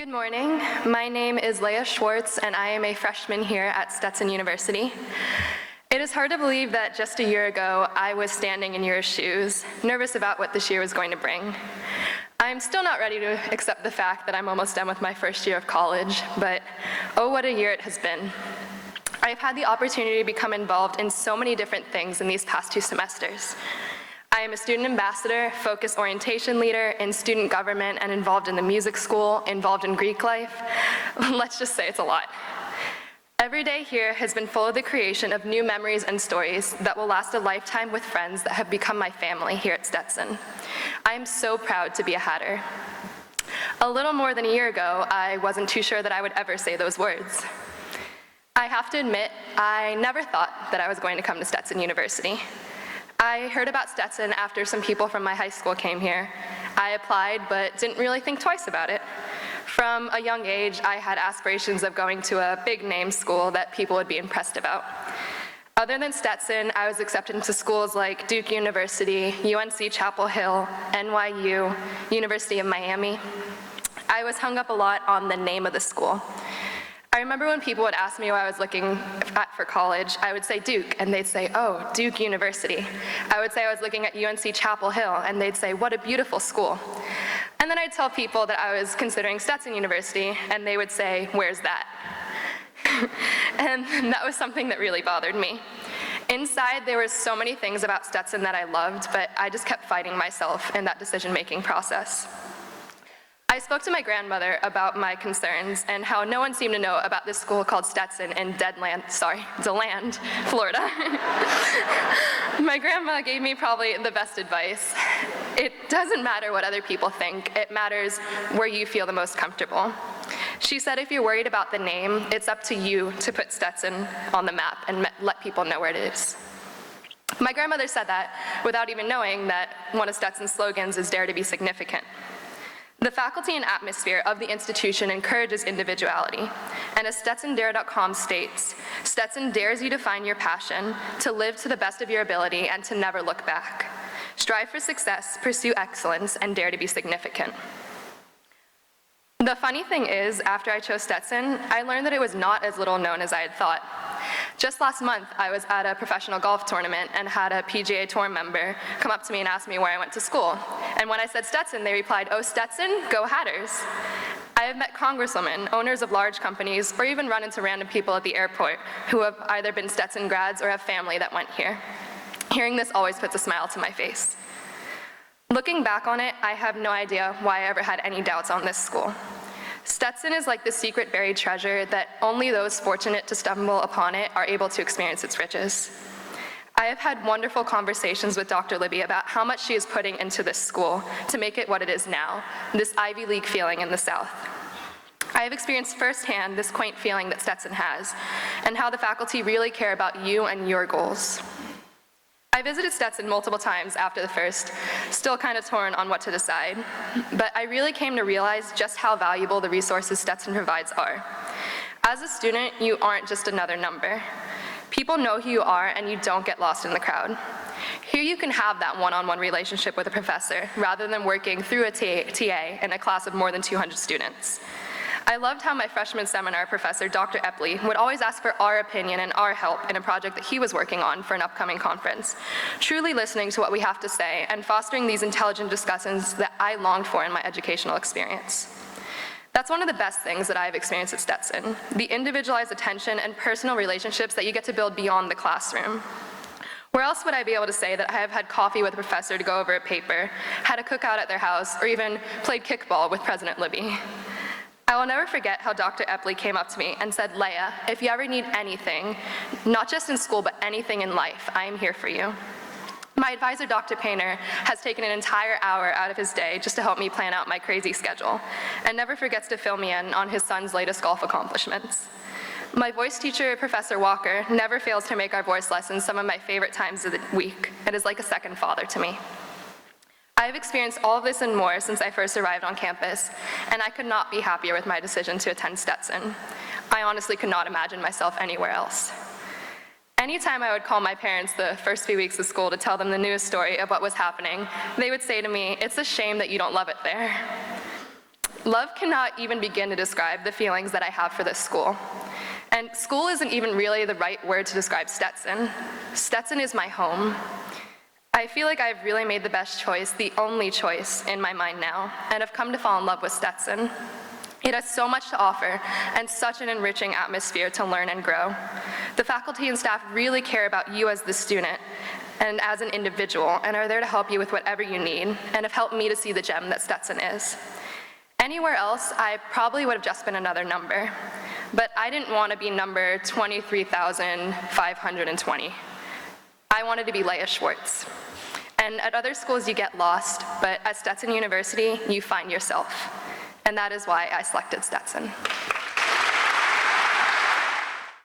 Good morning. My name is Leia Schwarz, and I am a freshman here at Stetson University. It is hard to believe that just a year ago, I was standing in your shoes, nervous about what this year was going to bring. I'm still not ready to accept the fact that I'm almost done with my first year of college, but oh, what a year it has been. I've had the opportunity to become involved in so many different things in these past 2 semesters. I am a student ambassador, focus orientation leader, in student government, and involved in the music school, involved in Greek life. Let's just say it's a lot. Every day here has been full of the creation of new memories and stories that will last a lifetime with friends that have become my family here at Stetson. I am so proud to be a Hatter. A little more than a year ago, I wasn't too sure that I would ever say those words. I have to admit, I never thought that I was going to come to Stetson University. I heard about Stetson after some people from my high school came here. I applied, but didn't really think twice about it. From a young age, I had aspirations of going to a big-name school that people would be impressed about. Other than Stetson, I was accepted into schools like Duke University, UNC Chapel Hill, NYU, University of Miami. I was hung up a lot on the name of the school. I remember when people would ask me what I was looking at for college, I would say Duke, and they'd say, oh, Duke University. I would say I was looking at UNC Chapel Hill, and they'd say, what a beautiful school. And then I'd tell people that I was considering Stetson University, and they would say, where's that? And that was something that really bothered me. Inside, there were so many things about Stetson that I loved, but I just kept fighting myself in that decision-making process. I spoke to my grandmother about my concerns and how no one seemed to know about this school called Stetson in DeLand, Florida. My grandma gave me probably the best advice. It doesn't matter what other people think, it matters where you feel the most comfortable. She said if you're worried about the name, it's up to you to put Stetson on the map and let people know where it is. My grandmother said that without even knowing that one of Stetson's slogans is Dare to be Significant. The faculty and atmosphere of the institution encourages individuality, and as StetsonDare.com states, Stetson dares you to find your passion, to live to the best of your ability, and to never look back. Strive for success, pursue excellence, and dare to be significant. The funny thing is, after I chose Stetson, I learned that it was not as little known as I had thought. Just last month, I was at a professional golf tournament and had a PGA Tour member come up to me and ask me where I went to school. And when I said Stetson, they replied, oh, Stetson, go Hatters. I have met congresswomen, owners of large companies, or even run into random people at the airport who have either been Stetson grads or have family that went here. Hearing this always puts a smile to my face. Looking back on it, I have no idea why I ever had any doubts on this school. Stetson is like the secret buried treasure that only those fortunate to stumble upon it are able to experience its riches. I have had wonderful conversations with Dr. Libby about how much she is putting into this school to make it what it is now, this Ivy League feeling in the South. I have experienced firsthand this quaint feeling that Stetson has, and how the faculty really care about you and your goals. I visited Stetson multiple times after the first, still kind of torn on what to decide, but I really came to realize just how valuable the resources Stetson provides are. As a student, you aren't just another number. People know who you are and you don't get lost in the crowd. Here you can have that one-on-one relationship with a professor rather than working through a TA in a class of more than 200 students. I loved how my freshman seminar professor, Dr. Epley, would always ask for our opinion and our help in a project that he was working on for an upcoming conference, truly listening to what we have to say and fostering these intelligent discussions that I longed for in my educational experience. That's one of the best things that I've experienced at Stetson, the individualized attention and personal relationships that you get to build beyond the classroom. Where else would I be able to say that I have had coffee with a professor to go over a paper, had a cookout at their house, or even played kickball with President Libby? I will never forget how Dr. Epley came up to me and said, Leia, if you ever need anything, not just in school, but anything in life, I am here for you. My advisor, Dr. Painter, has taken an entire hour out of his day just to help me plan out my crazy schedule, and never forgets to fill me in on his son's latest golf accomplishments. My voice teacher, Professor Walker, never fails to make our voice lessons some of my favorite times of the week. It is like a second father to me. I have experienced all of this and more since I first arrived on campus, and I could not be happier with my decision to attend Stetson. I honestly could not imagine myself anywhere else. Anytime I would call my parents the first few weeks of school to tell them the news story of what was happening, they would say to me, it's a shame that you don't love it there. Love cannot even begin to describe the feelings that I have for this school. And school isn't even really the right word to describe Stetson. Stetson is my home. I feel like I've really made the best choice, the only choice in my mind now, and have come to fall in love with Stetson. It has so much to offer and such an enriching atmosphere to learn and grow. The faculty and staff really care about you as the student and as an individual and are there to help you with whatever you need and have helped me to see the gem that Stetson is. Anywhere else, I probably would have just been another number, but I didn't want to be number 23,520. I wanted to be Leia Schwarz. And at other schools you get lost, but at Stetson University you find yourself. And that is why I selected Stetson.